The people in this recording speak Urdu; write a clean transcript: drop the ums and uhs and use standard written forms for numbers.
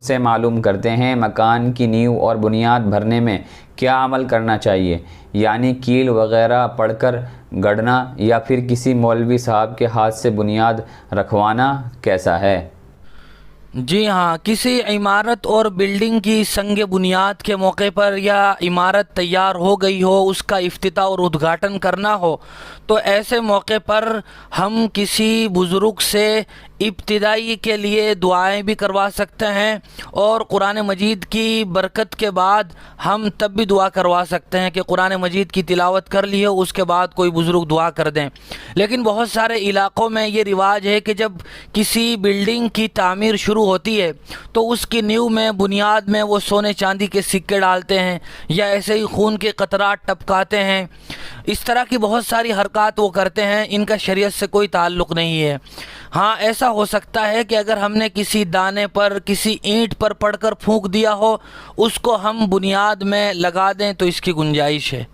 سے معلوم کرتے ہیں مکان کی نیو اور بنیاد بھرنے میں کیا عمل کرنا چاہیے، یعنی کیل وغیرہ پڑھ کر گڑنا یا پھر کسی مولوی صاحب کے ہاتھ سے بنیاد رکھوانا کیسا ہے؟ جی ہاں، کسی عمارت اور بلڈنگ کی سنگ بنیاد کے موقع پر یا عمارت تیار ہو گئی ہو، اس کا افتتاح اور ادگھاٹن کرنا ہو تو ایسے موقع پر ہم کسی بزرگ سے ابتدائی کے لیے دعائیں بھی کروا سکتے ہیں، اور قرآن مجید کی برکت کے بعد ہم تب بھی دعا کروا سکتے ہیں کہ قرآن مجید کی تلاوت کر لی ہو، اس کے بعد کوئی بزرگ دعا کر دیں۔ لیکن بہت سارے علاقوں میں یہ رواج ہے کہ جب کسی بلڈنگ کی تعمیر شروع ہوتی ہے تو اس کی نیو میں بنیاد میں وہ سونے چاندی کے سکے ڈالتے ہیں یا ایسے ہی خون کے قطرات ٹپکاتے ہیں۔ اس طرح کی بہت ساری حرکات وہ کرتے ہیں، ان کا شریعت سے کوئی تعلق نہیں ہے۔ ہاں، ایسا ہو سکتا ہے کہ اگر ہم نے کسی دانے پر، کسی اینٹ پر پڑھ کر پھونک دیا ہو، اس کو ہم بنیاد میں لگا دیں تو اس کی گنجائش ہے۔